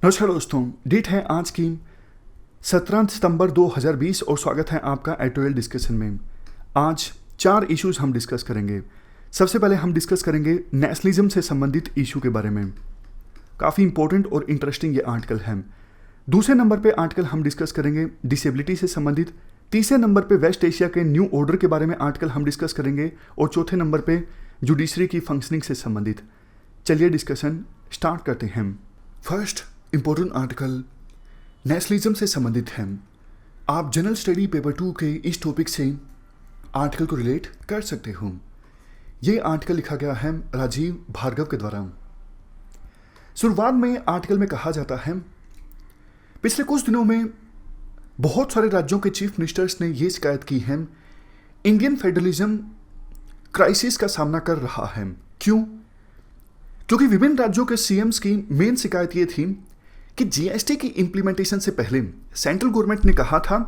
नमस्कार दोस्तों, डेट है आज की 17 सितंबर 2020 और स्वागत है आपका एटोएल डिस्कशन में। आज 4 इश्यूज हम डिस्कस करेंगे। सबसे पहले हम डिस्कस करेंगे नेशनलिज्म से संबंधित इशू के बारे में। काफ़ी इंपॉर्टेंट और इंटरेस्टिंग ये आर्टिकल है। दूसरे नंबर पे आर्टिकल हम डिस्कस करेंगे डिसेबिलिटी से संबंधित। तीसरे नंबर पे वेस्ट एशिया के न्यू ऑर्डर के बारे में आर्टिकल हम डिस्कस करेंगे और चौथे नंबर पे जुडिशरी की फंक्शनिंग से संबंधित। चलिए डिस्कशन स्टार्ट करते हैं। फर्स्ट इंपॉर्टेंट आर्टिकल नेशनलिज्म से संबंधित है। आप जनरल स्टडी पेपर 2 के इस टॉपिक से आर्टिकल को रिलेट कर सकते हो। ये आर्टिकल लिखा गया है राजीव भार्गव के द्वारा। शुरुआत में आर्टिकल में कहा जाता है, पिछले कुछ दिनों में बहुत सारे राज्यों के चीफ मिनिस्टर्स ने ये शिकायत की है, इंडियन फेडरलिज्म क्राइसिस का सामना कर रहा है। क्यों? क्योंकि विभिन्न राज्यों के सीएम्स की मेन शिकायत ये थी कि जीएसटी की इंप्लीमेंटेशन से पहले सेंट्रल गवर्नमेंट ने कहा था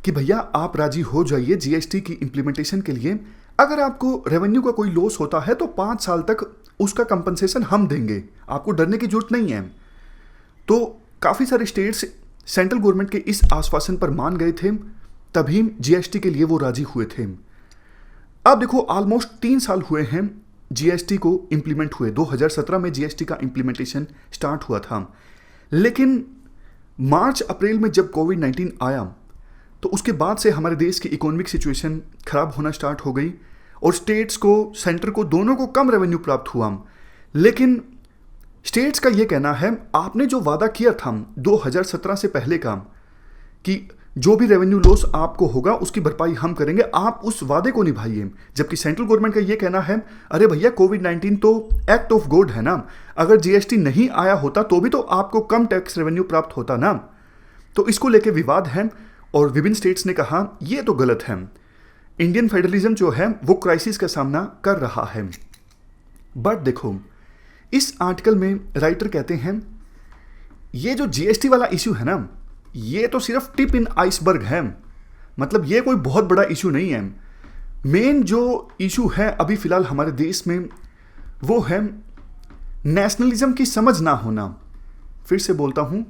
कि भैया आप राजी हो जाइए जीएसटी की इंप्लीमेंटेशन के लिए। अगर आपको रेवेन्यू का कोई लॉस होता है तो 5 साल तक उसका कंपनसेशन हम देंगे, आपको डरने की जरूरत नहीं है। तो काफ़ी सारे स्टेट्स सेंट्रल गवर्नमेंट के इस आश्वासन पर मान गए थे, तभी जीएसटी के लिए वो राजी हुए थे। अब देखो ऑलमोस्ट 3 साल हुए हैं जीएसटी को इंप्लीमेंट हुए। 2017 में जीएसटी का इंप्लीमेंटेशन स्टार्ट हुआ था, लेकिन मार्च अप्रैल में जब कोविड-19 आया तो उसके बाद से हमारे देश की इकोनॉमिक सिचुएशन खराब होना स्टार्ट हो गई और स्टेट्स को, सेंटर को, दोनों को कम रेवेन्यू प्राप्त हुआ। लेकिन स्टेट्स का ये कहना है, आपने जो वादा किया था 2017 से पहले का कि जो भी रेवेन्यू लॉस आपको होगा उसकी भरपाई हम करेंगे, आप उस वादे को निभाइए। जबकि सेंट्रल गवर्नमेंट का ये कहना है, अरे भैया कोविड-19 तो एक्ट ऑफ गॉड है ना, अगर जीएसटी नहीं आया होता तो भी तो आपको कम टैक्स रेवेन्यू प्राप्त होता ना। तो इसको लेके विवाद है और विभिन्न स्टेट्स ने कहा ये तो गलत है, इंडियन फेडरलिज्म जो है वो क्राइसिस का सामना कर रहा है। बट देखो, इस आर्टिकल में राइटर कहते हैं ये जो जीएसटी वाला इश्यू है ना, ये तो सिर्फ टिप इन आइसबर्ग है, मतलब ये कोई बहुत बड़ा इशू नहीं है। मेन जो इशू है अभी फिलहाल हमारे देश में वो है नेशनलिज्म की समझ ना होना। फिर से बोलता हूं,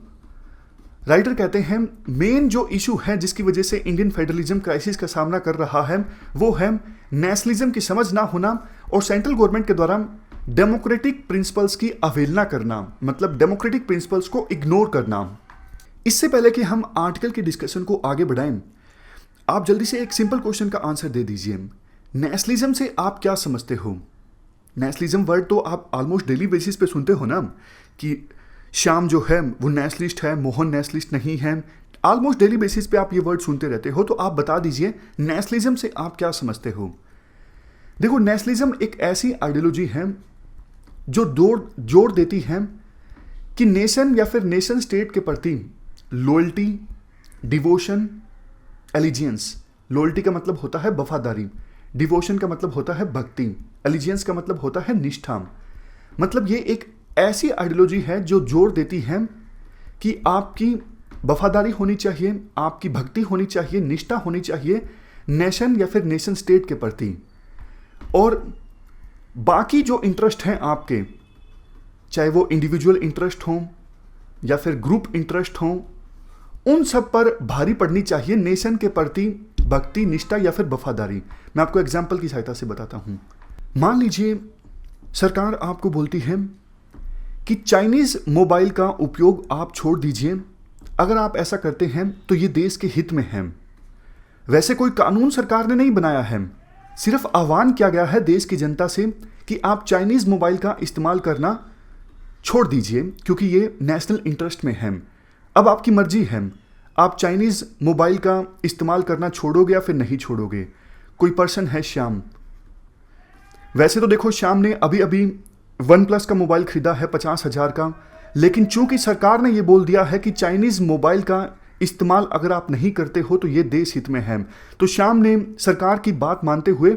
राइटर कहते हैं मेन जो इशू है जिसकी वजह से इंडियन फेडरलिज्म क्राइसिस का सामना कर रहा है वो है नेशनलिज्म की समझ ना होना और सेंट्रल गवर्नमेंट के द्वारा डेमोक्रेटिक प्रिंसिपल्स की अवहेलना करना, मतलब डेमोक्रेटिक प्रिंसिपल्स को इग्नोर करना। इससे पहले कि हम आर्टिकल की डिस्कशन को आगे बढ़ाएं, आप जल्दी से एक सिंपल क्वेश्चन का आंसर दे दीजिए। नेशनलिज्म से आप क्या समझते हो? नेशनलिज्म वर्ड तो आप ऑलमोस्ट डेली बेसिस पे सुनते हो ना, कि श्याम जो है वो नेशनलिस्ट है, मोहन नेशनलिस्ट नहीं है। ऑलमोस्ट डेली बेसिस पे आप ये वर्ड सुनते रहते हो। तो आप बता दीजिए नेशनलिज्म से आप क्या समझते हो? देखो, नेशनलिज्म एक ऐसी आइडियोलॉजी है जो जोर देती है कि नेशन या फिर नेशन स्टेट के प्रति लॉयल्टी, डिवोशन, एलिजियंस। लॉयल्टी का मतलब होता है वफादारी, डिवोशन का मतलब होता है भक्ति, एलिजियंस का मतलब होता है निष्ठा। मतलब ये एक ऐसी आइडियोलॉजी है जो जोर देती है कि आपकी वफादारी होनी चाहिए, आपकी भक्ति होनी चाहिए, निष्ठा होनी चाहिए नेशन या फिर नेशन स्टेट के प्रति। और बाकी जो इंटरेस्ट हैं आपके, चाहे वो इंडिविजुअल इंटरेस्ट हो या फिर ग्रुप इंटरेस्ट हो, उन सब पर भारी पड़नी चाहिए नेशन के प्रति भक्ति, निष्ठा या फिर वफादारी। मैं आपको एग्जाम्पल की सहायता से बताता हूं। मान लीजिए सरकार आपको बोलती है कि चाइनीज मोबाइल का उपयोग आप छोड़ दीजिए, अगर आप ऐसा करते हैं तो ये देश के हित में है। वैसे कोई कानून सरकार ने नहीं बनाया है, सिर्फ आह्वान किया गया है देश की जनता से कि आप चाइनीज मोबाइल का इस्तेमाल करना छोड़ दीजिए क्योंकि ये नेशनल इंटरेस्ट में है। अब आपकी मर्जी है, आप चाइनीज मोबाइल का इस्तेमाल करना छोड़ोगे या फिर नहीं छोड़ोगे। कोई पर्सन है श्याम, वैसे तो देखो श्याम ने अभी अभी OnePlus का मोबाइल खरीदा है 50,000 का, लेकिन चूंकि सरकार ने ये बोल दिया है कि चाइनीज मोबाइल का इस्तेमाल अगर आप नहीं करते हो तो ये देश हित में है, तो श्याम ने सरकार की बात मानते हुए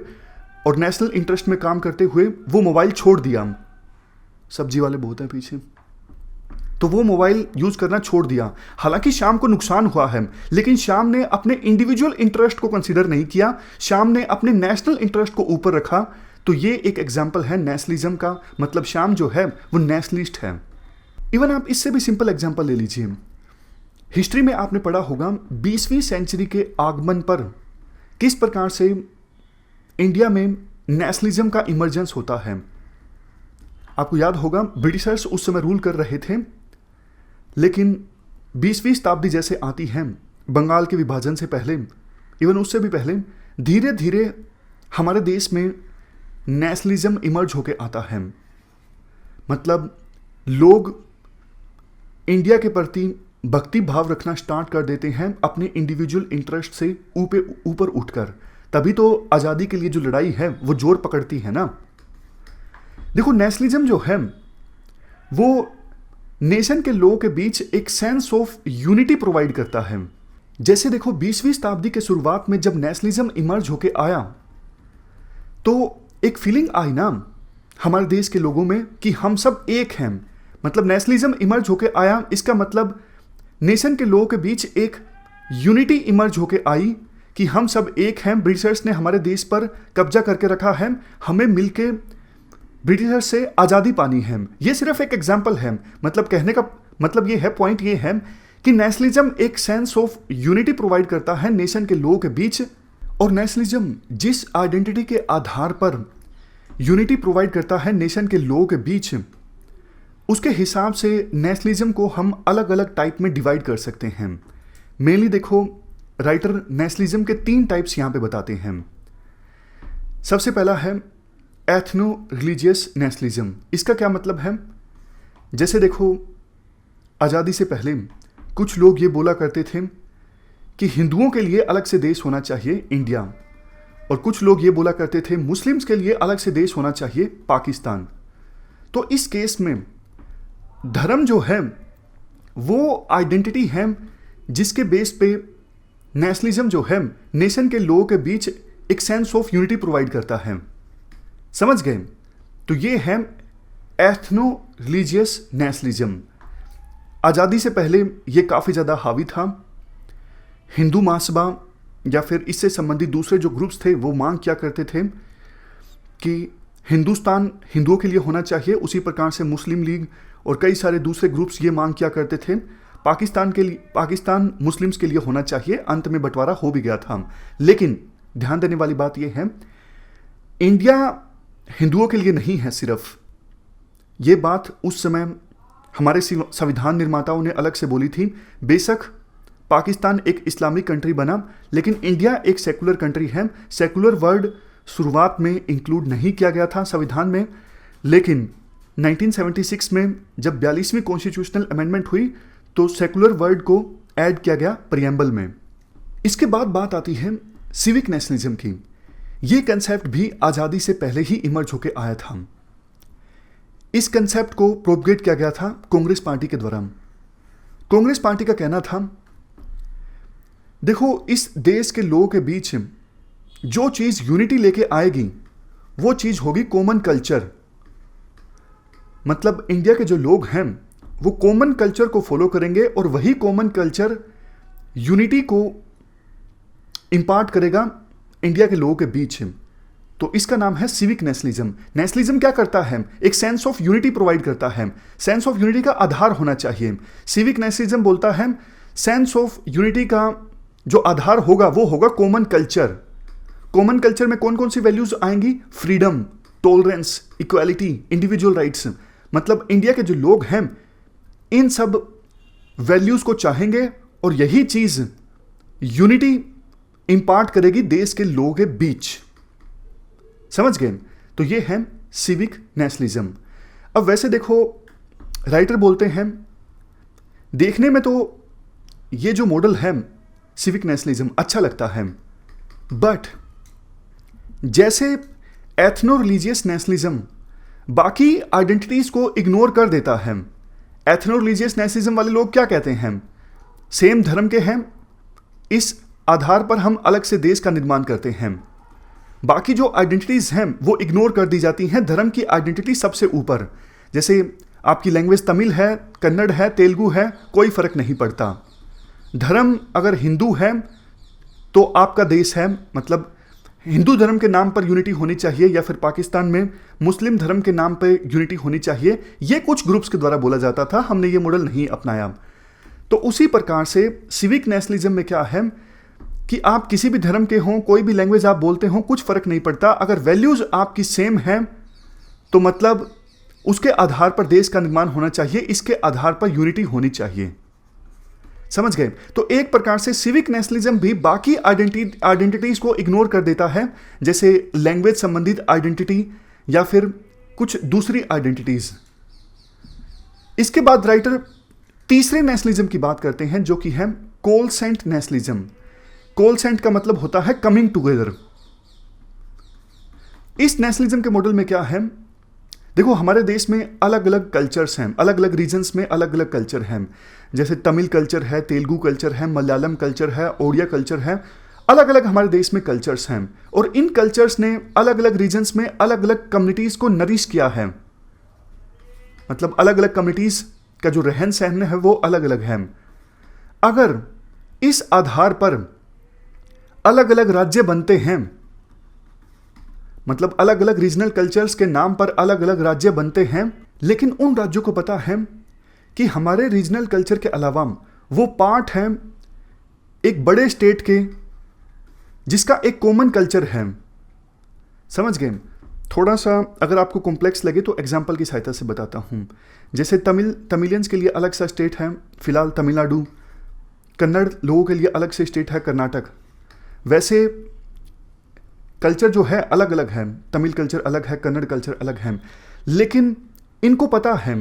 और नेशनल इंटरेस्ट में काम करते हुए वो मोबाइल छोड़ दिया। सब्जी वाले बहुत हैं पीछे, तो वो मोबाइल यूज करना छोड़ दिया। हालांकि श्याम को नुकसान हुआ है, लेकिन श्याम ने अपने इंडिविजुअल इंटरेस्ट को कंसीडर नहीं किया, श्याम ने अपने नेशनल इंटरेस्ट को ऊपर रखा। तो ये एक एग्जाम्पल है नेशनलिज्म का, मतलब श्याम जो है वो नेशनलिस्ट है। इवन आप इससे भी सिंपल एग्जांपल ले लीजिए। हिस्ट्री में आपने पढ़ा होगा 20वीं सेंचुरी के आगमन पर किस प्रकार से इंडिया में नेशनलिज्म का इमर्जेंस होता है। आपको याद होगा ब्रिटिशर्स उस समय रूल कर रहे थे, लेकिन 20वीं शताब्दी जैसे आती है, बंगाल के विभाजन से पहले, इवन उससे भी पहले, धीरे धीरे हमारे देश में नेशनलिज्म इमर्ज होके आता है। मतलब लोग इंडिया के प्रति भक्ति भाव रखना स्टार्ट कर देते हैं अपने इंडिविजुअल इंटरेस्ट से ऊपर उठकर। तभी तो आज़ादी के लिए जो लड़ाई है वो जोर पकड़ती है ना। देखो, नेशनलिज्म जो है वो नेशन के लोगों के बीच एक सेंस ऑफ यूनिटी प्रोवाइड करता है। जैसे देखो 20वीं शताब्दी के शुरुआत में जब नेशनलिज्म इमर्ज होके आया तो एक फीलिंग आई ना हमारे देश के लोगों में कि हम सब एक हैं। मतलब नेशनलिज्म इमर्ज होके आया, इसका मतलब नेशन के लोगों के बीच एक यूनिटी इमर्ज होके आई कि हम सब एक हैं। ब्रिटिशर्स ने हमारे देश पर कब्जा करके रखा है, हमें मिलके ब्रिटिशर्स से आज़ादी पानी है। ये सिर्फ एक एग्जाम्पल है। मतलब कहने का मतलब ये है, पॉइंट ये है कि नेशनलिज्म एक सेंस ऑफ यूनिटी प्रोवाइड करता है नेशन के लोगों के बीच। और नेशनलिज्म जिस आइडेंटिटी के आधार पर यूनिटी प्रोवाइड करता है नेशन के लोगों के बीच, उसके हिसाब से नेशनलिज्म को हम अलग अलग टाइप में डिवाइड कर सकते हैं। मेनली देखो, राइटर नेशनलिज्म के 3 टाइप्स यहाँ पे बताते हैं। सबसे पहला है एथनो रिलीजियस नेशनलिज्म। इसका क्या मतलब है? जैसे देखो, आज़ादी से पहले कुछ लोग ये बोला करते थे कि हिंदुओं के लिए अलग से देश होना चाहिए इंडिया, और कुछ लोग ये बोला करते थे मुस्लिम्स के लिए अलग से देश होना चाहिए पाकिस्तान। तो इस केस में धर्म जो है वो आइडेंटिटी है जिसके बेस पे नेशनलिज्म जो है नेशन के लोगों के बीच एक सेंस ऑफ यूनिटी प्रोवाइड करता है। समझ गए? तो ये है एथनो रिलीजियस नेशनलिज्म। आज़ादी से पहले ये काफ़ी ज़्यादा हावी था। हिंदू महासभा या फिर इससे संबंधित दूसरे जो ग्रुप्स थे वो मांग क्या करते थे कि हिंदुस्तान हिंदुओं के लिए होना चाहिए। उसी प्रकार से मुस्लिम लीग और कई सारे दूसरे ग्रुप्स ये मांग क्या करते थे, पाकिस्तान मुस्लिम्स के लिए होना चाहिए। अंत में बंटवारा हो भी गया था। लेकिन ध्यान देने वाली बात यह है, इंडिया हिंदुओं के लिए नहीं है सिर्फ। ये बात उस समय हमारे संविधान निर्माताओं ने अलग से बोली थी। बेशक पाकिस्तान एक इस्लामिक कंट्री बना, लेकिन इंडिया एक सेकुलर कंट्री है। सेकुलर वर्ड शुरुआत में इंक्लूड नहीं किया गया था संविधान में, लेकिन 1976 में जब 42वीं कॉन्स्टिट्यूशनल अमेंडमेंट हुई तो सेकुलर वर्ड को ऐड किया गया प्रियम्बल में। इसके बाद बात आती है सिविक नेशनलिज्म की। ये कंसेप्ट भी आज़ादी से पहले ही इमर्ज होकर आया था। इस कंसेप्ट को प्रोपगेट किया गया था कांग्रेस पार्टी के द्वारा। कांग्रेस पार्टी का कहना था, देखो इस देश के लोगों के बीच जो चीज़ यूनिटी लेके आएगी वो चीज़ होगी कॉमन कल्चर। मतलब इंडिया के जो लोग हैं वो कॉमन कल्चर को फॉलो करेंगे और वही कॉमन कल्चर यूनिटी को इंपार्ट करेगा इंडिया के लोगों के बीच। तो इसका नाम है सिविक नेशनलिज्म। नेशनलिज्म क्या करता है? एक सेंस ऑफ यूनिटी प्रोवाइड करता है। सेंस ऑफ यूनिटी का आधार होना चाहिए। सिविक नेशनलिज्म बोलता है सेंस ऑफ यूनिटी का जो आधार होगा वो होगा कॉमन कल्चर। कॉमन कल्चर में कौन कौन सी वैल्यूज आएंगी? Freedom, tolerance, equality, individual rights. मतलब इंडिया के जो लोग हैं इन सब वैल्यूज को चाहेंगे और यही चीज यूनिटी इंपार्ट करेगी देश के लोगों के बीच। समझ गए? तो ये है सिविक नेशनलिज्म। अब वैसे देखो, राइटर बोलते हैं देखने में तो ये जो मॉडल है सिविक नेशनलिज्म अच्छा लगता है, बट जैसे एथनो रिलीजियस नेशनलिज्म बाकी आइडेंटिटीज को इग्नोर कर देता है। एथनो रिलीजियस नेशनलिज्म वाले लोग क्या कहते हैं? सेम धर्म के हैं, इस आधार पर हम अलग से देश का निर्माण करते हैं। बाकी जो आइडेंटिटीज हैं वो इग्नोर कर दी जाती हैं, धर्म की आइडेंटिटी सबसे ऊपर। जैसे आपकी लैंग्वेज तमिल है, कन्नड़ है, तेलुगु है, कोई फर्क नहीं पड़ता। धर्म अगर हिंदू है तो आपका देश है। मतलब हिंदू धर्म के नाम पर यूनिटी होनी चाहिए या फिर पाकिस्तान में मुस्लिम धर्म के नाम पर यूनिटी होनी चाहिए, ये कुछ ग्रुप्स के द्वारा बोला जाता था। हमने ये मॉडल नहीं अपनाया। तो उसी प्रकार से सिविक नेशनलिज्म में क्या है कि आप किसी भी धर्म के हों, कोई भी लैंग्वेज आप बोलते हो, कुछ फर्क नहीं पड़ता। अगर वैल्यूज आपकी सेम है तो मतलब उसके आधार पर देश का निर्माण होना चाहिए, इसके आधार पर यूनिटी होनी चाहिए। समझ गए? तो एक प्रकार से सिविक नेशनलिज्म भी बाकी आइडेंटिटीज को इग्नोर कर देता है, जैसे लैंग्वेज संबंधित आइडेंटिटी या फिर कुछ दूसरी आइडेंटिटीज। इसके बाद राइटर तीसरे नेशनलिज्म की बात करते हैं, जो कि है कोलसेंट नेशनलिज्म। कोलसेंट का मतलब होता है कमिंग टुगेदर। इस नेशनलिज्म के मॉडल में क्या है, देखो हमारे देश में अलग अलग कल्चर्स हैं, अलग अलग रीजन्स में अलग अलग कल्चर हैं। जैसे तमिल कल्चर है, तेलुगु कल्चर है, मलयालम कल्चर है, ओडिया कल्चर है। अलग अलग हमारे देश में कल्चर्स हैं और इन कल्चर्स ने अलग अलग रीजन्स में अलग अलग कम्युनिटीज को नरिश किया है। मतलब अलग अलग कम्युनिटीज का जो रहन सहन है वो अलग अलग है। अगर इस आधार पर अलग अलग राज्य बनते हैं, मतलब अलग अलग रीजनल कल्चर्स के नाम पर अलग अलग राज्य बनते हैं, लेकिन उन राज्यों को पता है कि हमारे रीजनल कल्चर के अलावा वो पार्ट हैं एक बड़े स्टेट के जिसका एक कॉमन कल्चर है। समझ गए? थोड़ा सा अगर आपको कॉम्प्लेक्स लगे तो एग्जाम्पल की सहायता से बताता हूं। जैसे तमिलियंस के लिए अलग सा स्टेट है फिलहाल तमिलनाडु, कन्नड़ लोगों के लिए अलग से स्टेट है कर्नाटक। वैसे कल्चर जो है अलग अलग है, तमिल कल्चर अलग है, कन्नड़ कल्चर अलग है, लेकिन इनको पता है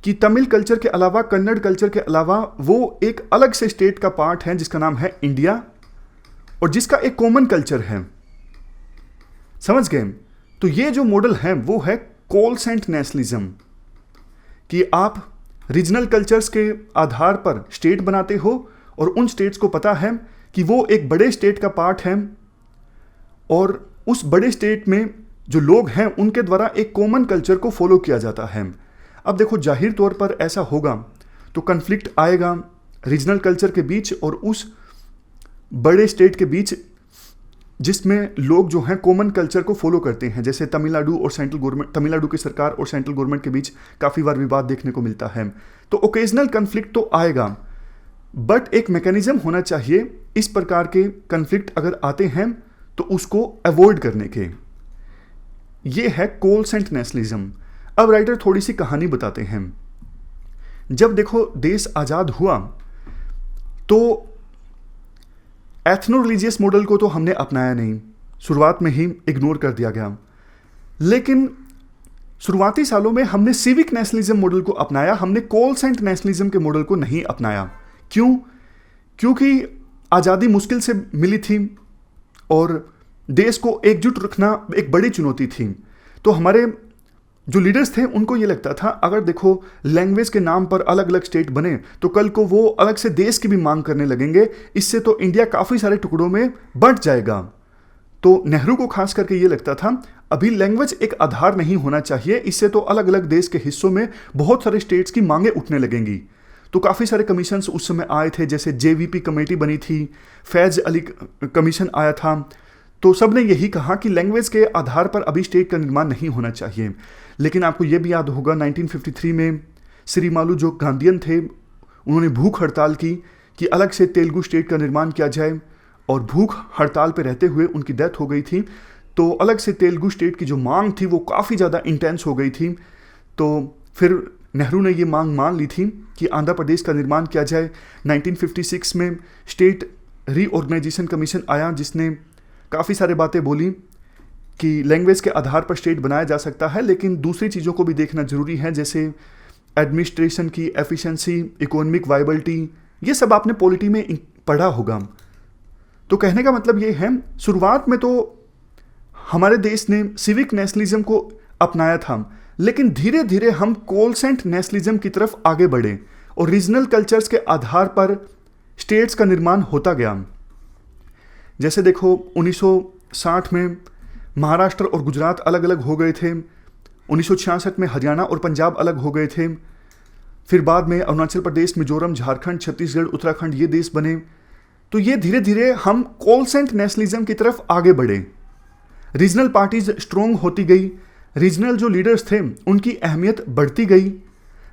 कि तमिल कल्चर के अलावा, कन्नड़ कल्चर के अलावा वो एक अलग से स्टेट का पार्ट है जिसका नाम है इंडिया और जिसका एक कॉमन कल्चर है। समझ गए? तो ये जो मॉडल है वो है कोलसेंट नेशनलिज्म, कि आप रीजनल कल्चर्स के आधार पर स्टेट बनाते हो और उन स्टेट्स को पता है कि वो एक बड़े स्टेट का पार्ट है और उस बड़े स्टेट में जो लोग हैं उनके द्वारा एक कॉमन कल्चर को फॉलो किया जाता है। अब देखो जाहिर तौर पर ऐसा होगा तो कन्फ्लिक्ट आएगा रीजनल कल्चर के बीच और उस बड़े स्टेट के बीच जिसमें लोग जो हैं कॉमन कल्चर को फॉलो करते हैं। जैसे तमिलनाडु और सेंट्रल गवर्नमेंट, तमिलनाडु की सरकार और सेंट्रल गवर्नमेंट के बीच काफ़ी बार विवाद देखने को मिलता है। तो ओकेजनल कन्फ्लिक्ट तो आएगा, बट एक मैकेनिज्म होना चाहिए इस प्रकार के कन्फ्लिक्ट अगर आते हैं तो उसको अवॉइड करने के। ये है कोलसेंट नेशनलिज्म। अब राइटर थोड़ी सी कहानी बताते हैं। जब देखो देश आज़ाद हुआ तो एथनो रिलीजियस मॉडल को तो हमने अपनाया नहीं, शुरुआत में ही इग्नोर कर दिया गया। लेकिन शुरुआती सालों में हमने सिविक नेशनलिज्म मॉडल को अपनाया, हमने कोलसेंट नेशनलिज्म के मॉडल को नहीं अपनाया। क्यों? क्योंकि आज़ादी मुश्किल से मिली थी और देश को एकजुट रखना एक बड़ी चुनौती थी। तो हमारे जो लीडर्स थे उनको ये लगता था अगर देखो लैंग्वेज के नाम पर अलग अलग स्टेट बने तो कल को वो अलग से देश की भी मांग करने लगेंगे, इससे तो इंडिया काफ़ी सारे टुकड़ों में बंट जाएगा। तो नेहरू को खास करके ये लगता था अभी लैंग्वेज एक आधार नहीं होना चाहिए, इससे तो अलग अलग देश के हिस्सों में बहुत सारे स्टेट्स की मांगें उठने लगेंगी। तो काफ़ी सारे कमीशंस उस समय आए थे, जैसे जेवीपी कमेटी बनी थी, फैज अली कमीशन आया था। तो सब ने यही कहा कि लैंग्वेज के आधार पर अभी स्टेट का निर्माण नहीं होना चाहिए। लेकिन आपको ये भी याद होगा 1953 में श्री मालू जो गांधीयन थे उन्होंने भूख हड़ताल की कि अलग से तेलुगु स्टेट का निर्माण किया जाए, और भूख हड़ताल पे रहते हुए उनकी डेथ हो गई थी। तो अलग से तेलुगु स्टेट की जो मांग थी वो काफ़ी ज़्यादा इंटेंस हो गई थी। तो फिर नेहरू ने ये मांग मान ली थी कि आंध्र प्रदेश का निर्माण किया जाए। 1956 में स्टेट रीऑर्गेनाइजेशन कमीशन आया जिसने काफ़ी सारे बातें बोली कि लैंग्वेज के आधार पर स्टेट बनाया जा सकता है, लेकिन दूसरी चीज़ों को भी देखना जरूरी है, जैसे एडमिनिस्ट्रेशन की एफिशिएंसी, इकोनॉमिक वायबिलिटी, ये सब आपने पॉलिटी में पढ़ा होगा। तो कहने का मतलब ये है शुरुआत में तो हमारे देश ने सिविक नेशनलिज्म को अपनाया था, लेकिन धीरे धीरे हम कोलसेंट नेशनलिज्म की तरफ आगे बढ़े और रीजनल कल्चर्स के आधार पर स्टेट्स का निर्माण होता गया। जैसे देखो 1960 में महाराष्ट्र और गुजरात अलग अलग हो गए थे, 1966 में हरियाणा और पंजाब अलग हो गए थे, फिर बाद में अरुणाचल प्रदेश, मिजोरम, झारखंड, छत्तीसगढ़, उत्तराखंड ये देश बने। तो ये धीरे धीरे हम कोलसेंट नेशनलिज्म की तरफ आगे बढ़े। रीजनल पार्टीज स्ट्रोंग होती गई, रीजनल जो लीडर्स थे उनकी अहमियत बढ़ती गई।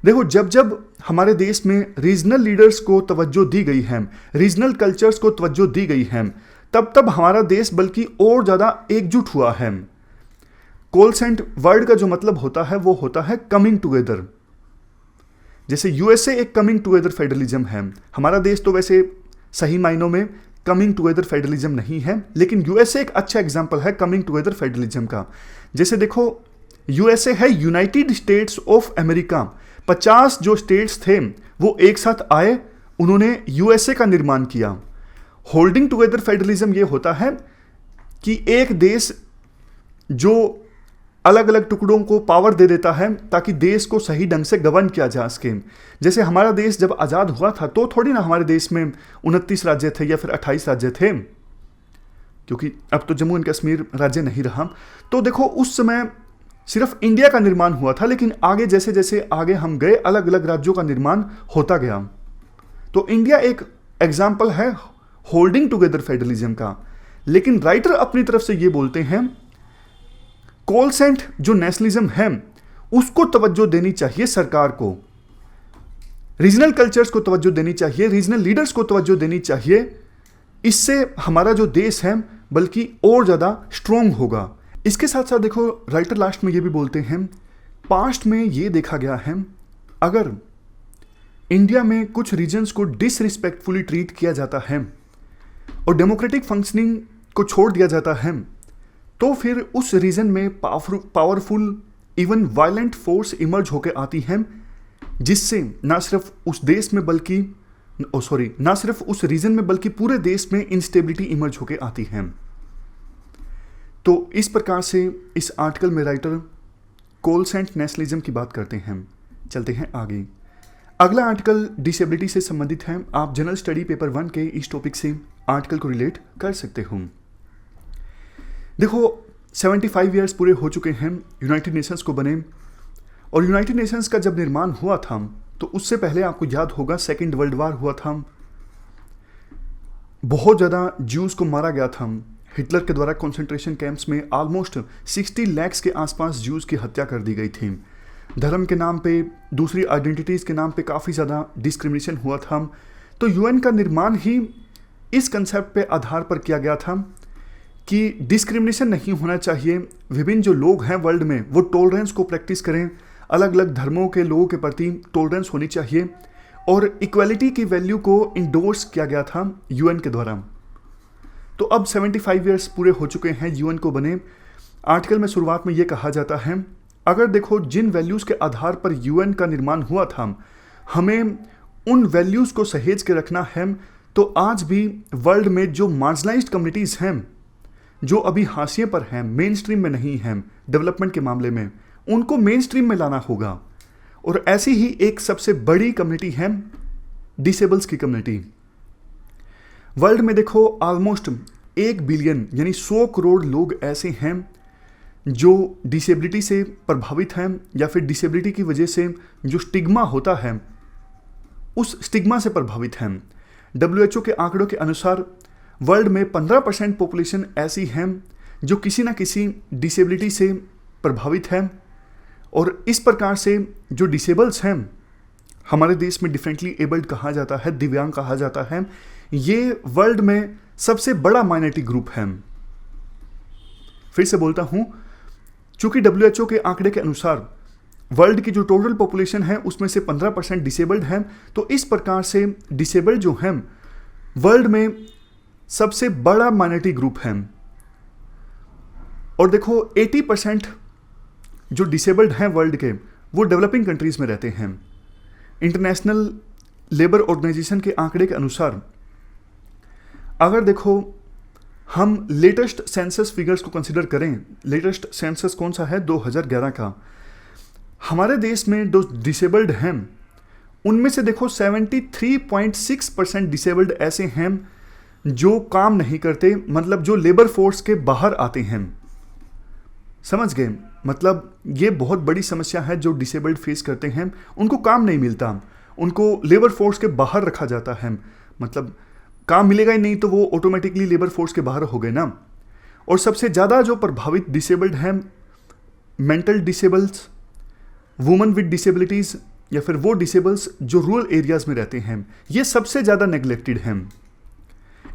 देखो, जब जब हमारे देश में रीजनल लीडर्स को तवज्जो दी गई है, रीजनल कल्चर्स को तवज्जो दी गई है, तब तब हमारा देश बल्कि और ज़्यादा एकजुट हुआ है। कोलसेंट वर्ड का जो मतलब होता है वो होता है कमिंग टुगेदर। जैसे यूएसए एक कमिंग टुगेदर फेडरलिज्म है, हमारा देश तो वैसे सही मायनों में कमिंग टुगेदर फेडरलिज्म नहीं है, लेकिन यूएसए एक अच्छा एग्जांपल है कमिंग टुगेदर फेडरलिज्म का। जैसे देखो, यूएसए है यूनाइटेड स्टेट्स ऑफ अमेरिका। 50 जो स्टेट्स थे वो एक साथ आए, उन्होंने यूएसए का निर्माण किया। होल्डिंग टुगेदर फेडरलिज्म ये होता है कि एक देश जो अलग अलग टुकड़ों को पावर दे देता है ताकि देश को सही ढंग से गवर्न किया जा सके। जैसे हमारा देश जब आज़ाद हुआ था तो थोड़ी ना हमारे देश में 29 राज्य थे या फिर 28 राज्य थे, क्योंकि अब तो जम्मू एंड कश्मीर राज्य नहीं रहा। तो देखो, उस समय सिर्फ इंडिया का निर्माण हुआ था, लेकिन आगे जैसे जैसे आगे हम गए अलग अलग राज्यों का निर्माण होता गया। तो इंडिया एक एग्जाम्पल है होल्डिंग टुगेदर फेडरलिज्म का। लेकिन राइटर अपनी तरफ से ये बोलते हैं कोलसेंट जो नेशनलिज्म है उसको तवज्जो देनी चाहिए सरकार को, रीजनल कल्चर्स को तवज्जो देनी चाहिए, रीजनल लीडर्स को तवज्जो देनी चाहिए। इससे हमारा जो देश है बल्कि और ज़्यादा स्ट्रोंग होगा। इसके साथ साथ देखो, राइटर लास्ट में ये भी बोलते हैं पास्ट में ये देखा गया है अगर इंडिया में कुछ रीजन्स को डिसरिस्पेक्टफुली ट्रीट किया जाता है और डेमोक्रेटिक फंक्शनिंग को छोड़ दिया जाता है, तो फिर उस रीजन में powerful even violent force emerge होकर आती हैं, जिससे ना सिर्फ उस देश में बल्कि ना सिर्फ उस रीजन में बल्कि पूरे देश में इंस्टेबिलिटी इमर्ज होकर आती है। तो इस प्रकार से इस आर्टिकल में राइटर कोलसेंट नेशनलिज्म की बात करते हैं। चलते हैं आगे। अगला आर्टिकल डिसेबिलिटी से संबंधित है। आप जनरल स्टडी पेपर 1 के इस टॉपिक से आर्टिकल को रिलेट कर सकते हो। देखो, 75 ईयर्स पूरे हो चुके हैं यूनाइटेड नेशंस को बने, और यूनाइटेड नेशंस का जब निर्माण हुआ था तो उससे पहले आपको याद होगा सेकेंड वर्ल्ड वार हुआ था। बहुत ज़्यादा ज्यूज़ को मारा गया था हिटलर के द्वारा। कॉन्सेंट्रेशन कैंप्स में ऑलमोस्ट 60 लाख के आसपास ज्यूज़ की हत्या कर दी गई थी। धर्म के नाम पे, दूसरी आइडेंटिटीज़ के नाम पे काफ़ी ज़्यादा डिस्क्रिमिनेशन हुआ था। तो यूएन का निर्माण ही इस कंसेप्ट पे आधार पर किया गया था कि डिस्क्रिमिनेशन नहीं होना चाहिए। विभिन्न जो लोग हैं वर्ल्ड में वो टॉलरेंस को प्रैक्टिस करें, अलग अलग धर्मों के लोगों के प्रति टॉलरेंस होनी चाहिए, और इक्वालिटी की वैल्यू को इंडोर्स किया गया था यूएन के द्वारा। तो अब 75 ईयर्स पूरे हो चुके हैं यूएन को बने। आर्टिकल में शुरुआत में ये कहा जाता है अगर देखो जिन वैल्यूज़ के आधार पर यूएन का निर्माण हुआ था हमें उन वैल्यूज़ को सहेज के रखना है, तो आज भी वर्ल्ड में जो मार्जिनलाइज्ड कम्युनिटीज़ हैं, जो अभी हाशिए पर हैं, मेन स्ट्रीम में नहीं हैं डेवलपमेंट के मामले में, उनको मेन स्ट्रीम में लाना होगा। और ऐसी ही एक सबसे बड़ी कम्युनिटी है डिसेबल्स की कम्युनिटी। वर्ल्ड में देखो ऑलमोस्ट 1 बिलियन यानी 100 करोड़ लोग ऐसे हैं जो डिसेबिलिटी से प्रभावित हैं, या फिर डिसेबिलिटी की वजह से जो स्टिग्मा होता है उस स्टिग्मा से प्रभावित हैं। WHO के आंकड़ों के अनुसार वर्ल्ड में 15% पॉपुलेशन ऐसी हैं जो किसी ना किसी डिसेबिलिटी से प्रभावित है। और इस प्रकार से जो डिसेबल्स हैं, हमारे देश में डिफरेंटली एबल्ड कहा जाता है, दिव्यांग कहा जाता है, ये वर्ल्ड में सबसे बड़ा माइनॉरिटी ग्रुप है। फिर से बोलता हूं, चूंकि WHO के आंकड़े के अनुसार वर्ल्ड की जो टोटल पॉपुलेशन है उसमें से 15% डिसेबल्ड हैं, तो इस प्रकार से डिसेबल्ड जो हैं वर्ल्ड में सबसे बड़ा माइनॉरिटी ग्रुप है। और देखो 80% जो डिसेबल्ड हैं वर्ल्ड के वो डेवलपिंग कंट्रीज़ में रहते हैं। इंटरनेशनल लेबर ऑर्गेनाइजेशन के आंकड़े के अनुसार अगर देखो हम लेटेस्ट सेंसस फिगर्स को कंसिडर करें, लेटेस्ट सेंसस कौन सा है 2011 का, हमारे देश में जो डिसेबल्ड हैं उनमें से देखो 73.6% डिसेबल्ड ऐसे हैं जो काम नहीं करते, मतलब जो लेबर फोर्स के बाहर आते हैं। समझ गए? मतलब ये बहुत बड़ी समस्या है जो डिसेबल्ड फेस करते हैं, उनको काम नहीं मिलता, उनको लेबर फोर्स के बाहर रखा जाता है। मतलब काम मिलेगा ही नहीं तो वो ऑटोमेटिकली लेबर फोर्स के बाहर हो गए ना। और सबसे ज़्यादा जो प्रभावित डिसेबल्ड हैं, mental disables, women with disabilities या फिर वो डिसेबल्स जो रूरल एरियाज़ में रहते हैं, ये सबसे ज़्यादा नेग्लेक्टेड हैं।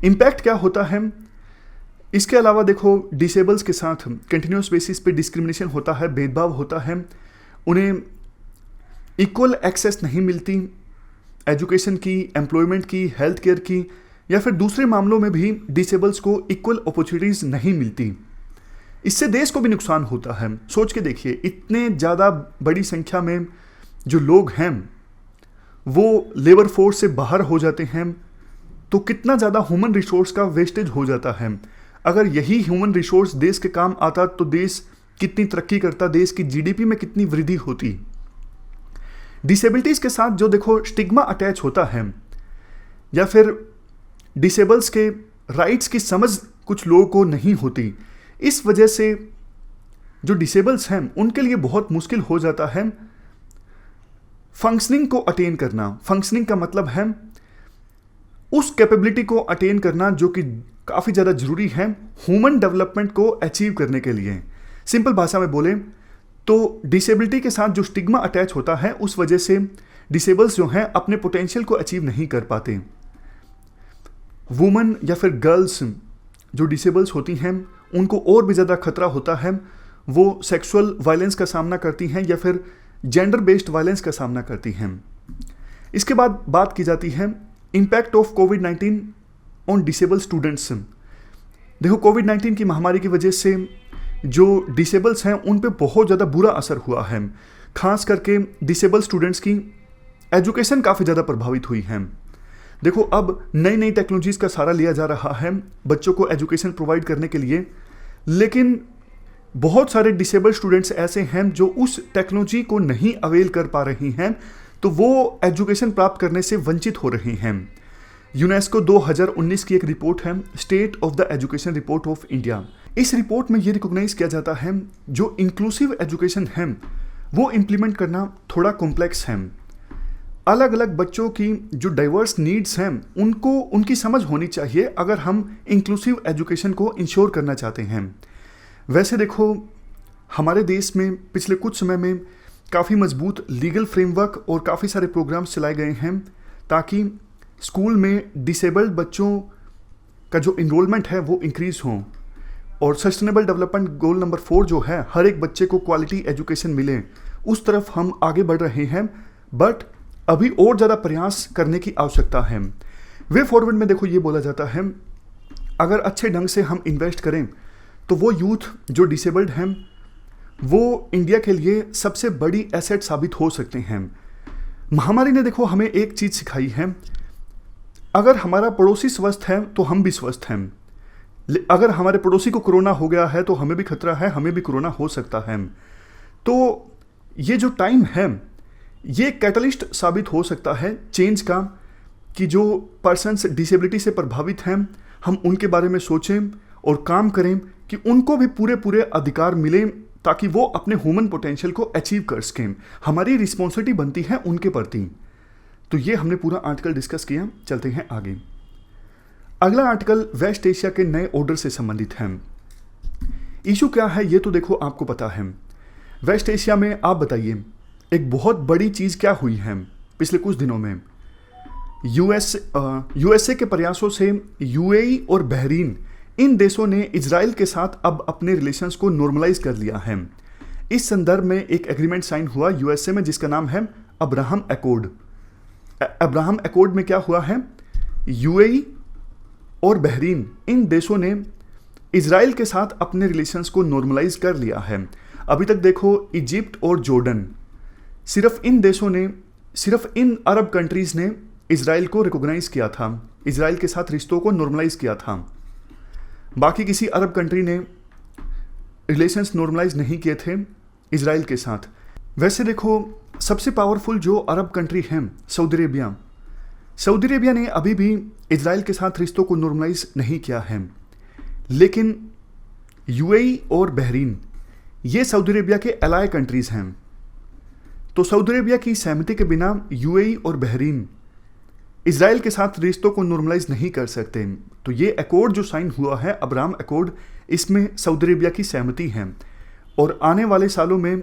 इम्पैक्ट क्या होता है? इसके अलावा देखो, डिसेबल्स के साथ कंटिन्यूस बेसिस पे डिस्क्रिमिनेशन होता है, भेदभाव होता है, उन्हें इक्वल एक्सेस नहीं मिलती एजुकेशन की, एम्प्लॉयमेंट की, हेल्थ केयर की, या फिर दूसरे मामलों में भी डिसेबल्स को इक्वल अपॉर्चुनिटीज़ नहीं मिलती। इससे देश को भी नुकसान होता है। सोच के देखिए, इतने ज़्यादा बड़ी संख्या में जो लोग हैं वो लेबर फोर्स से बाहर हो जाते हैं, तो कितना ज़्यादा ह्यूमन रिसोर्स का वेस्टेज हो जाता है। अगर यही ह्यूमन रिसोर्स देश के काम आता तो देश कितनी तरक्की करता, देश की जीडीपी में कितनी वृद्धि होती। डिसेबिलिटीज़ के साथ जो देखो स्टिग्मा अटैच होता है, या फिर डिसेबल्स के राइट्स की समझ कुछ लोगों को नहीं होती, इस वजह से जो डिसेबल्स हैं उनके लिए बहुत मुश्किल हो जाता है फंक्शनिंग को अटेन करना। फंक्शनिंग का मतलब है उस कैपेबिलिटी को अटेन करना जो कि काफ़ी ज़्यादा ज़रूरी है ह्यूमन डेवलपमेंट को अचीव करने के लिए। सिंपल भाषा में बोलें तो डिसेबिलिटी के साथ जो स्टिग्मा अटैच होता है, उस वजह से डिसेबल्स जो हैं अपने पोटेंशियल को अचीव नहीं कर पाते। वुमेन या फिर गर्ल्स जो डिसेबल्स होती हैं उनको और भी ज़्यादा खतरा होता है, वो सेक्सुअल वायलेंस का सामना करती हैं या फिर जेंडर बेस्ड वायलेंस का सामना करती हैं। इसके बाद बात की जाती है impact of covid on disable students. देखो, कोविड-19 की महामारी की वजह से जो डिसेबल्स हैं उन पे बहुत ज़्यादा बुरा असर हुआ है। खास करके डिसेबल स्टूडेंट्स की एजुकेशन काफ़ी ज़्यादा प्रभावित हुई है। देखो, अब नई नई टेक्नोलॉजीज़ का सहारा लिया जा रहा है बच्चों को एजुकेशन प्रोवाइड करने के लिए, लेकिन बहुत सारे डिसेबल स्टूडेंट्स ऐसे हैं जो उस टेक्नोलॉजी को नहीं अवेल कर पा रही हैं, तो वो एजुकेशन प्राप्त करने से वंचित हो रही हैं। यूनेस्को 2019 की एक रिपोर्ट है, state of the education report of India. इस रिपोर्ट में ये रिकॉग्नाइज किया जाता है जो इंक्लूसिव एजुकेशन है वो इम्प्लीमेंट करना थोड़ा कॉम्प्लेक्स है। अलग अलग बच्चों की जो डाइवर्स नीड्स हैं उनको उनकी समझ होनी चाहिए अगर हम इंक्लूसिव एजुकेशन को इंश्योर करना चाहते हैं। वैसे देखो, हमारे देश में पिछले कुछ समय में काफ़ी मजबूत लीगल फ्रेमवर्क और काफ़ी सारे प्रोग्राम्स चलाए गए हैं ताकि स्कूल में डिसेबल्ड बच्चों का जो इनरोलमेंट है वो इंक्रीज़ हो, और सस्टेनेबल डेवलपमेंट गोल नंबर 4 जो है, हर एक बच्चे को क्वालिटी एजुकेशन मिले, उस तरफ हम आगे बढ़ रहे हैं। बट अभी और ज़्यादा प्रयास करने की आवश्यकता है। वे फॉरवर्ड में देखो ये बोला जाता है, अगर अच्छे ढंग से हम इन्वेस्ट करें तो वो यूथ जो डिसेबल्ड हैं वो इंडिया के लिए सबसे बड़ी एसेट साबित हो सकते हैं। महामारी ने देखो हमें एक चीज़ सिखाई है, अगर हमारा पड़ोसी स्वस्थ है तो हम भी स्वस्थ हैं। अगर हमारे पड़ोसी को कोरोना हो गया है तो हमें भी खतरा है, हमें भी कोरोना हो सकता है। तो ये जो टाइम है ये कैटलिस्ट साबित हो सकता है चेंज का, कि जो पर्सन्स डिसेबिलिटी से प्रभावित हैं हम उनके बारे में सोचें और काम करें कि उनको भी पूरे अधिकार मिलें ताकि वो अपने ह्यूमन पोटेंशियल को अचीव कर सकें। हमारी रिस्पॉन्सिबिलिटी बनती है उनके प्रति। तो ये हमने पूरा आर्टिकल डिस्कस किया, चलते हैं आगे। अगला आर्टिकल वेस्ट एशिया के नए ऑर्डर से संबंधित है। इशू क्या है ये तो देखो आपको पता है। वेस्ट एशिया में आप बताइए एक बहुत बड़ी चीज़ क्या हुई है पिछले कुछ दिनों में। यूएसए के प्रयासों से यूएई और बहरीन, इन देशों ने इजराइल के साथ अब अपने रिलेशंस को नॉर्मलाइज कर लिया है। इस संदर्भ में एक एग्रीमेंट साइन हुआ यूएसए में जिसका नाम है अब्राहम एकॉर्ड। अब्राहम एकॉर्ड में क्या हुआ है, यूएई और बहरीन, इन देशों ने इजराइल के साथ अपने रिलेशंस को नॉर्मलाइज कर लिया है। अभी तक देखो इजिप्ट और जॉर्डन, सिर्फ इन देशों ने, सिर्फ इन अरब कंट्रीज़ ने इजराइल को रिकॉग्नाइज किया था, इजराइल के साथ रिश्तों को नॉर्मलाइज किया था। बाकी किसी अरब कंट्री ने रिलेशंस नॉर्मलाइज नहीं किए थे इजराइल के साथ। वैसे देखो सबसे पावरफुल जो अरब कंट्री हैं सऊदी अरेबिया, सऊदी अरेबिया ने अभी भी इजराइल के साथ रिश्तों को नॉर्मलाइज नहीं किया है, लेकिन यूएई और बहरीन ये सऊदी अरेबिया के एलाय कंट्रीज़ हैं। तो सऊदी अरेबिया की सहमति के बिना यूएई और बहरीन इजराइल के साथ रिश्तों को नॉर्मलाइज नहीं कर सकते। तो ये एकॉर्ड जो साइन हुआ है अब्राहम एकॉर्ड, इसमें सऊदी अरेबिया की सहमति है और आने वाले सालों में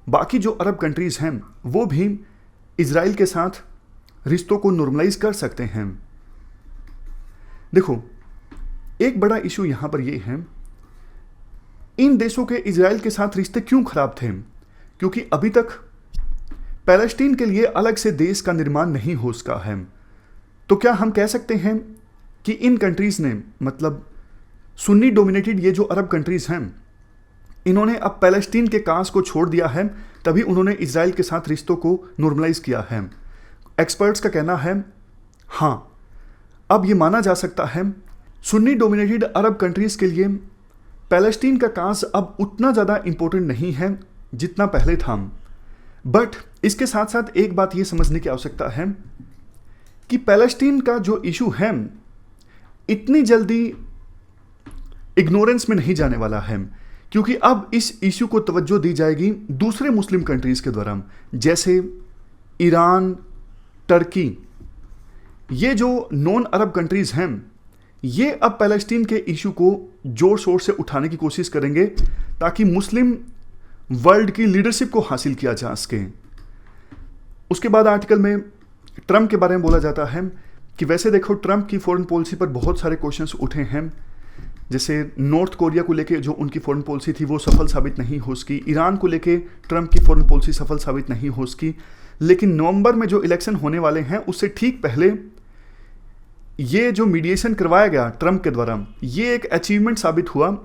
बाकी जो अरब कंट्रीज़ हैं वो भी इजराइल के साथ रिश्तों को नॉर्मलाइज कर सकते हैं। देखो, एक बड़ा इशू यहाँ पर ये है, इन देशों के इजराइल के साथ रिश्ते क्यों खराब थे? क्योंकि अभी तक पैलेस्टीन के लिए अलग से देश का निर्माण नहीं हो सका है। तो क्या हम कह सकते हैं कि इन कंट्रीज़ ने, मतलब सुन्नी डोमिनेटेड ये जो अरब कंट्रीज़ हैं, इन्होंने अब पैलेस्टीन के काज को छोड़ दिया है, तभी उन्होंने इजराइल के साथ रिश्तों को नॉर्मलाइज किया है? एक्सपर्ट्स का कहना है हाँ, अब ये माना जा सकता है सुन्नी डोमिनेटेड अरब कंट्रीज़ के लिए पैलेस्टीन का काज अब उतना ज़्यादा इम्पोर्टेंट नहीं है जितना पहले था। बट इसके साथ साथ एक बात ये समझने की आवश्यकता है कि पैलेस्टीन का जो इशू है इतनी जल्दी इग्नोरेंस में नहीं जाने वाला है, क्योंकि अब इस इशू को तवज्जो दी जाएगी दूसरे मुस्लिम कंट्रीज़ के द्वारा, जैसे ईरान, टर्की। ये जो नॉन अरब कंट्रीज़ हैं ये अब पैलेस्टीन के इशू को जोर शोर से उठाने की कोशिश करेंगे ताकि मुस्लिम वर्ल्ड की लीडरशिप को हासिल किया जा सके। उसके बाद आर्टिकल में ट्रंप के बारे में बोला जाता है कि वैसे देखो, ट्रंप की फॉरेन पॉलिसी पर बहुत सारे क्वेश्चंस उठे हैं, जैसे नॉर्थ कोरिया को लेके जो उनकी फॉरेन पॉलिसी थी वो सफल साबित नहीं हो सकी, ईरान को लेके ट्रंप की फॉरेन पॉलिसी सफल साबित नहीं हो सकी। लेकिन नवंबर में जो इलेक्शन होने वाले हैं उससे ठीक पहले ये जो मीडिएशन करवाया गया ट्रंप के द्वारा, ये एक अचीवमेंट साबित हुआ।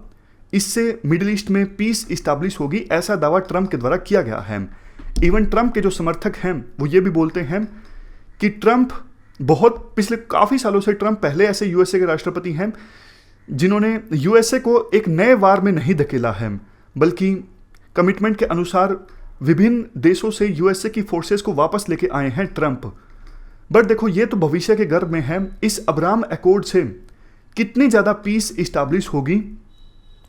इससे मिडिल ईस्ट में पीस इस्टेब्लिश होगी, ऐसा दावा ट्रंप के द्वारा किया गया है। इवन ट्रंप के जो समर्थक हैं वो ये भी बोलते हैं कि ट्रंप पिछले काफ़ी सालों से ट्रंप पहले ऐसे यूएसए के राष्ट्रपति हैं जिन्होंने यूएसए को एक नए वार में नहीं धकेला है, बल्कि कमिटमेंट के अनुसार विभिन्न देशों से यूएसए की फोर्सेस को वापस लेके आए हैं ट्रंप। बट देखो, ये तो भविष्य के गर्भ में है। इस अब्राहम अकॉर्ड से कितनी ज़्यादा पीस इस्टेब्लिश होगी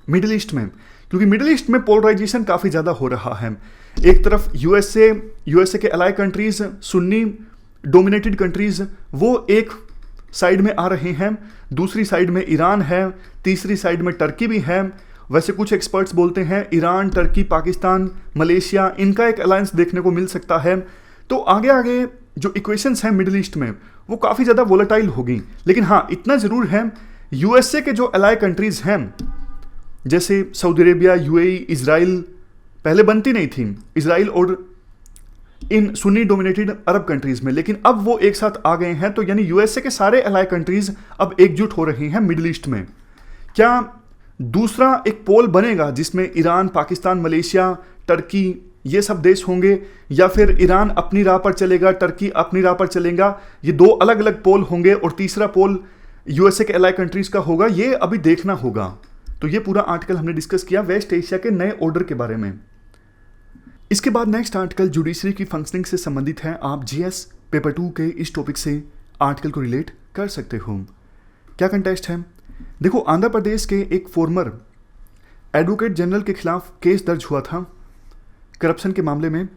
मिडिल ईस्ट में, क्योंकि मिडिल ईस्ट में पोलराइजेशन काफ़ी ज़्यादा हो रहा है। एक तरफ यूएसए के अलाइ कंट्रीज़, सुन्नी डोमिनेटेड कंट्रीज़, वो एक साइड में आ रहे हैं, दूसरी साइड में ईरान है, तीसरी साइड में टर्की भी है। वैसे कुछ एक्सपर्ट्स बोलते हैं ईरान, टर्की, पाकिस्तान, मलेशिया, इनका एक अलायंस देखने को मिल सकता है। तो आगे आगे जो इक्वेशंस हैं मिडिल ईस्ट में वो काफ़ी ज़्यादा वोलेटाइल होगी। लेकिन हाँ, इतना ज़रूर है, यूएसए के जो अलाइ कंट्रीज़ हैं जैसे सऊदी अरेबिया, यूएई, इजराइल, पहले बनती नहीं थी इजराइल और इन सुन्नी डोमिनेटेड अरब कंट्रीज़ में, लेकिन अब वो एक साथ आ गए हैं। तो यानी यूएसए के सारे अलाइ कंट्रीज़ अब एकजुट हो रही हैं मिडिल ईस्ट में। क्या दूसरा एक पोल बनेगा जिसमें ईरान, पाकिस्तान, मलेशिया, टर्की ये सब देश होंगे, या फिर ईरान अपनी राह पर चलेगा, टर्की अपनी राह पर चलेगा? ये दो अलग अलग पोल होंगे और तीसरा पोल यूएसए के अलाइ कंट्रीज़ का होगा, ये अभी देखना होगा। तो ये पूरा आर्टिकल हमने डिस्कस किया वेस्ट एशिया के नए ऑर्डर के बारे में। इसके बाद नेक्स्ट आर्टिकल जुडिशरी की फंक्शनिंग से संबंधित है। आप जीएस पेपर 2 के इस टॉपिक से आर्टिकल को रिलेट कर सकते हो। क्या कंटेस्ट है? देखो, आंध्र प्रदेश के एक फॉर्मर एडवोकेट जनरल के खिलाफ केस दर्ज हुआ था करप्शन के मामले में,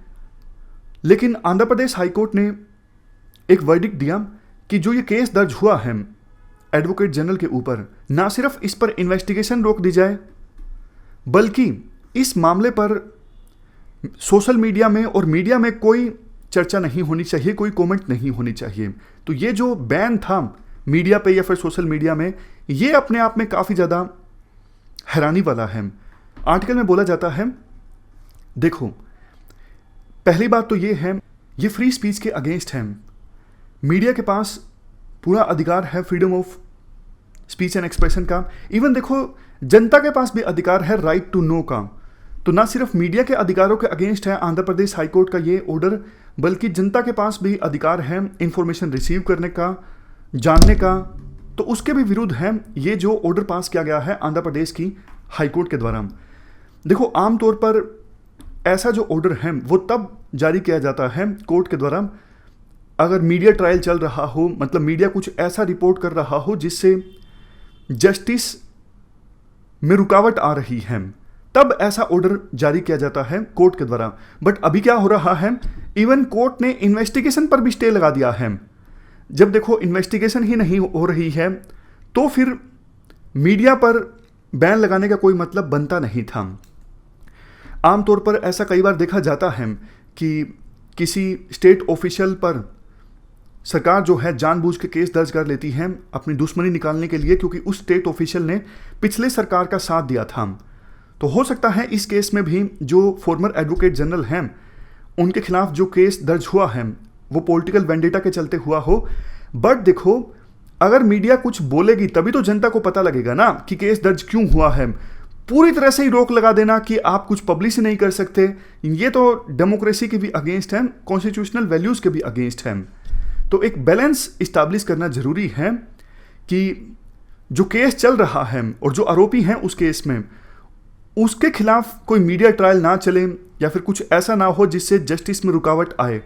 लेकिन आंध्र प्रदेश हाईकोर्ट ने एक वर्डिक्ट दिया कि जो ये केस दर्ज हुआ है एडवोकेट जनरल के ऊपर, ना सिर्फ इस पर इन्वेस्टिगेशन रोक दी जाए, बल्कि इस मामले पर सोशल मीडिया में और मीडिया में कोई चर्चा नहीं होनी चाहिए, कोई कमेंट नहीं होनी चाहिए। तो ये जो बैन था मीडिया पे या फिर सोशल मीडिया में, ये अपने आप में काफ़ी ज़्यादा हैरानी वाला है। आर्टिकल में बोला जाता है, देखो, पहली बात तो ये है, ये फ्री स्पीच के अगेंस्ट है। मीडिया के पास पूरा अधिकार है freedom of speech and expression का। इवन देखो, जनता के पास भी अधिकार है राइट टू नो का। तो ना सिर्फ मीडिया के अधिकारों के अगेंस्ट है आंध्र प्रदेश हाईकोर्ट का ये ऑर्डर, बल्कि जनता के पास भी अधिकार है इंफॉर्मेशन रिसीव करने का, जानने का। तो उसके भी विरुद्ध है ये जो ऑर्डर पास किया गया है आंध्र प्रदेश की हाईकोर्ट के द्वारा। देखो, आमतौर पर ऐसा जो ऑर्डर है वो तब जारी किया जाता है कोर्ट के द्वारा अगर मीडिया ट्रायल चल रहा हो, मतलब मीडिया कुछ ऐसा रिपोर्ट कर रहा हो जिससे जस्टिस में रुकावट आ रही है, तब ऐसा ऑर्डर जारी किया जाता है कोर्ट के द्वारा। बट अभी क्या हो रहा है, इवन कोर्ट ने इन्वेस्टिगेशन पर भी स्टे लगा दिया है। जब देखो इन्वेस्टिगेशन ही नहीं हो रही है तो फिर मीडिया पर बैन लगाने का कोई मतलब बनता नहीं था। आमतौर पर ऐसा कई बार देखा जाता है कि किसी स्टेट ऑफिशियल पर सरकार जो है जानबूझ के केस दर्ज कर लेती है अपनी दुश्मनी निकालने के लिए, क्योंकि उस स्टेट ऑफिशियल ने पिछले सरकार का साथ दिया था। तो हो सकता है इस केस में भी जो फॉर्मर एडवोकेट जनरल हैं उनके खिलाफ जो केस दर्ज हुआ है वो पॉलिटिकल वेंडेटा के चलते हुआ हो। बट देखो, अगर मीडिया कुछ बोलेगी तभी तो जनता को पता लगेगा ना कि केस दर्ज क्यों हुआ है। पूरी तरह से ही रोक लगा देना कि आप कुछ पब्लिश नहीं कर सकते, ये तो डेमोक्रेसी के भी अगेंस्ट है, कॉन्स्टिट्यूशनल वैल्यूज के भी अगेंस्ट है। तो एक बैलेंस इस्टेब्लिश करना जरूरी है कि जो केस चल रहा है और जो आरोपी हैं उस केस में, उसके खिलाफ कोई मीडिया ट्रायल ना चले या फिर कुछ ऐसा ना हो जिससे जस्टिस में रुकावट आए।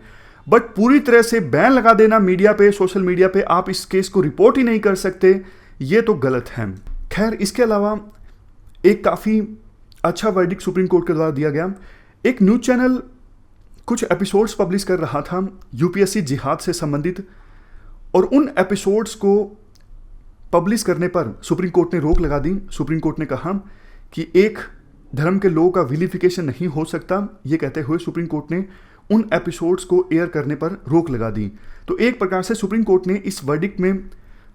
बट पूरी तरह से बैन लगा देना मीडिया पे, सोशल मीडिया पे आप इस केस को रिपोर्ट ही नहीं कर सकते, ये तो गलत है। खैर, इसके अलावा एक काफ़ी अच्छा वर्डिक्ट सुप्रीम कोर्ट के द्वारा दिया गया। एक न्यूज़ चैनल कुछ एपिसोड्स पब्लिश कर रहा था यूपीएससी जिहाद से संबंधित, और उन एपिसोड्स को पब्लिश करने पर सुप्रीम कोर्ट ने रोक लगा दी। सुप्रीम कोर्ट ने कहा कि एक धर्म के लोगों का विलिफिकेशन नहीं हो सकता, ये कहते हुए सुप्रीम कोर्ट ने उन एपिसोड्स को एयर करने पर रोक लगा दी। तो एक प्रकार से सुप्रीम कोर्ट ने इस वर्डिक्ट में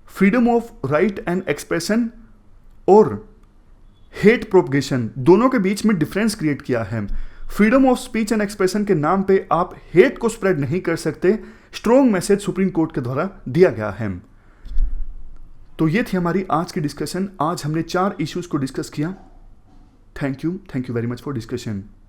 freedom of right and expression और हेट प्रोपगेशन दोनों के बीच में डिफरेंस क्रिएट किया है। Freedom of speech and expression के नाम पे आप हेट को स्प्रेड नहीं कर सकते, स्ट्रॉन्ग मैसेज सुप्रीम कोर्ट के द्वारा दिया गया है। तो ये थी हमारी आज की डिस्कशन। आज हमने 4 इश्यूज को डिस्कस किया। Thank you very much for discussion.